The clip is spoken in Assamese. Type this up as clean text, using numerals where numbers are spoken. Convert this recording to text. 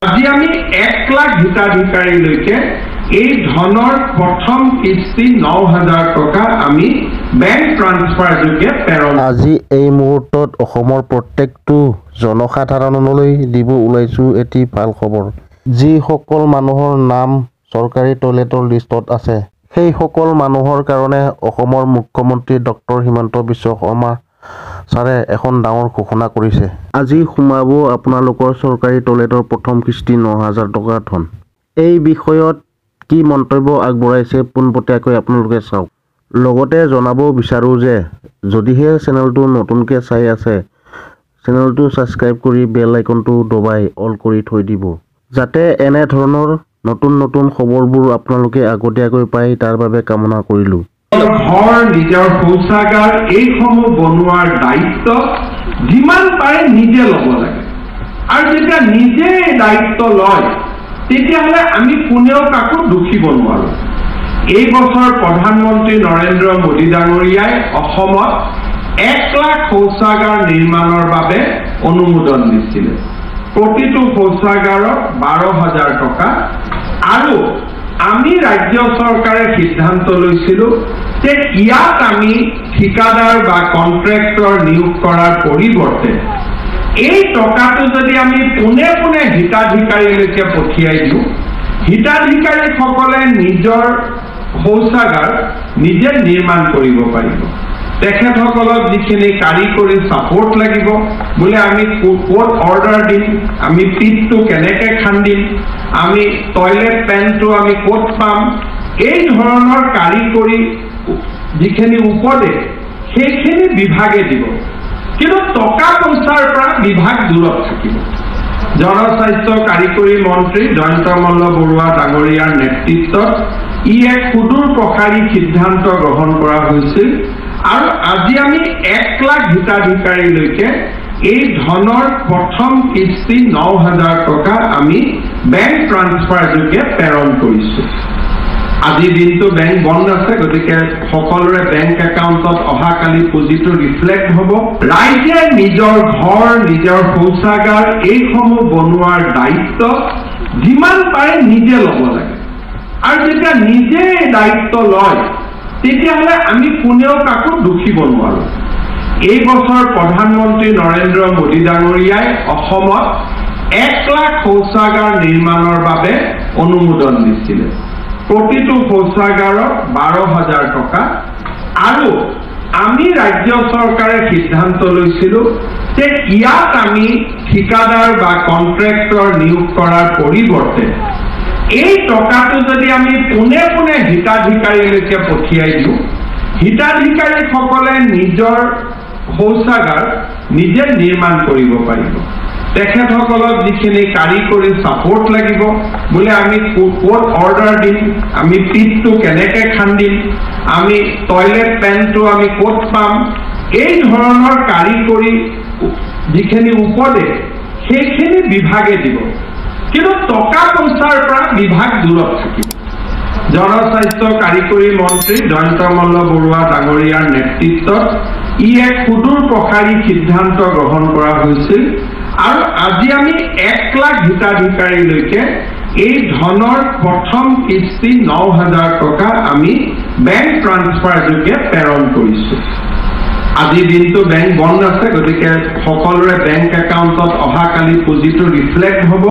আজি আমি 1 লাখ হিতাধিকাৰীলৈকে এই ধনৰ প্ৰথম কিস্তি 9000 টকা আমি বেংক ট্ৰান্সফাৰ যোগে প্ৰেৰণ। আজি এই মুহূৰ্তত অসমৰ প্ৰত্যেকটো জনসাধাৰণলৈ দিব ওলাইছো এটি ভাল খবৰ। যিসকল মানুহৰ নাম চৰকাৰী টয়লেটৰ লিষ্টত আছে সেই সকল মানুহৰ কাৰণে অসমৰ মুখ্যমন্ত্ৰী ডক্টৰ হিমন্ত বিশ্ব শৰ্মা ছাৰে এখন ডাঙৰ ঘোষণা কৰিছে। আজি সোমাব আপোনালোকৰ চৰকাৰী টয়লেটৰ প্ৰথম কিস্তি 9000 টকা ধন। এই বিষয়ত কি মন্তব্য আগবঢ়াইছে পোনপটীয়াকৈ আপোনালোকে চাওক। লগতে জনাব বিচাৰোঁ যে যদিহে চেনেলটো নতুনকৈ চাই আছে চেনেলটো ছাবস্ক্ৰাইব কৰি বেল আইকনটো দবাই অল কৰি থৈ দিব, যাতে এনে ধৰণৰ নতুন নতুন খবৰবোৰ আপোনালোকে আগতীয়াকৈ পায়, তাৰ বাবে কামনা কৰিলোঁ। ঘৰ নিজৰ শৌচাগাৰ এইসমূহ বনোৱাৰ দায়িত্ব যিমান পাৰে নিজে ল'ব লাগে, আৰু যেতিয়া নিজে দায়িত্ব লয় তেতিয়াহ'লে আমি কোনেও কাকো দুখিব নোৱাৰোঁ। এই বছৰ প্ৰধানমন্ত্ৰী নৰেন্দ্ৰ মোদী ডাঙৰীয়াই অসমত 1 লাখ শৌচাগাৰ নিৰ্মাণৰ বাবে অনুমোদন দিছিলে। প্ৰতিটো শৌচাগাৰত 12,000 টকা, আৰু আমি ৰাজ্য চৰকাৰে সিদ্ধান্ত লৈছিলোঁ যে ইয়াত আমি ঠিকাদাৰ বা কন্ট্ৰেক্টৰ নিয়োগ কৰাৰ পৰিৱৰ্তে এই টকাটো যদি আমি পোনে পোনে হিতাধিকাৰীলৈকে পঠিয়াই দিওঁ, হিতাধিকাৰীসকলে নিজৰ শৌচাগাৰ নিজে নিৰ্মাণ কৰিব পাৰিব। তেখেতসকলক যিখিনি কাৰিকৰী ছাপোৰ্ট লাগিব, বোলে আমি ক'ত অৰ্ডাৰ দিম, আমি পিটটো কেনেকৈ খান্দিম, আমি টয়লেট পেনটো আমি ক'ত পাম, এই ধৰণৰ কাৰিকৰী যিখিনি উপদেশ সেইখিনি বিভাগে দিব। কিন্তু টকা পইচাৰ পৰা বিভাগ দূৰত থাকিব। জনস্বাস্থ্য কাৰিকৰী মন্ত্ৰী জয়ন্ত মল্ল বৰুৱা ডাঙৰীয়াৰ নেতৃত্বত এক সুদূৰ প্ৰসাৰী সিদ্ধান্ত গ্ৰহণ কৰা হৈছিল, আৰু আজি আমি 1 লাখ হিতাধিকাৰীলৈকে এই ধনৰ প্ৰথম কিস্তি 9000 টকা আমি বেংক ট্ৰান্সফাৰ যোগে প্ৰেৰণ কৰিছোঁ। আজিৰ দিনটো বেংক বন্ধ আছে, গতিকে সকলোৰে বেংক একাউণ্টত অহাকালি পুঁজিটো ৰিফ্লেক্ট হ'ব। ৰাইজে নিজৰ ঘৰ নিজৰ শৌচাগাৰ এইসমূহ বনোৱাৰ দায়িত্ব যিমান পাৰে নিজে ল'ব লাগে, আৰু যেতিয়া নিজে দায়িত্ব লয় তেতিয়াহ'লে আমি কোনেও কাকো দুখিব নোৱাৰোঁ। এই বছৰ প্ৰধানমন্ত্ৰী নৰেন্দ্ৰ মোদী ডাঙৰীয়াই অসমত 1 লাখ শৌচাগাৰ নিৰ্মাণৰ বাবে অনুমোদন দিছিলে। প্ৰতিটো শৌচাগাৰত 12,000 টকা, আৰু আমি ৰাজ্য চৰকাৰে সিদ্ধান্ত লৈছিলোঁ যে ইয়াত আমি ঠিকাদাৰ বা কন্ট্ৰেক্টৰ নিয়োগ কৰাৰ পৰিৱৰ্তে এই টকাটো যদি আমি পোনে পোনে হিতাধিকাৰীলৈকে পঠিয়াই দিওঁ, হিতাধিকাৰীসকলে নিজৰ শৌচাগাৰ নিজে নিৰ্মাণ কৰিব পাৰিব। তেখেতসকলক যিখিনি কাৰিকৰী ছাপোৰ্ট লাগিব, বোলে আমি ক'ত অৰ্ডাৰ দিম, আমি পিটটো কেনেকৈ খান্দিম, আমি টয়লেট পেনটো আমি ক'ত পাম, এই ধৰণৰ কাৰিকৰী যিখিনি উপদেশ সেইখিনি বিভাগে দিব। কিন্তু টকা পইচাৰ পৰা বিভাগ দূৰত থাকিব। জনস্বাস্থ্য কাৰিকৰী মন্ত্ৰী জয়ন্ত মল্ল বৰুৱা ডাঙৰীয়াৰ নেতৃত্বত এক সুদূৰ প্ৰসাৰী সিদ্ধান্ত গ্ৰহণ কৰা হৈছিল, আৰু আজি আমি 1 লাখ হিতাধিকাৰীলৈকে এই ধনৰ প্ৰথম কিস্তি 9000 টকা আমি বেংক ট্ৰান্সফাৰ যোগে প্ৰেৰণ কৰিছোঁ। আজিৰ দিনটো বেংক বন্ধ আছে, গতিকে সকলোৰে বেংক একাউণ্টত অহাকালি পুঁজিটো ৰিফ্লেক্ট হ'ব।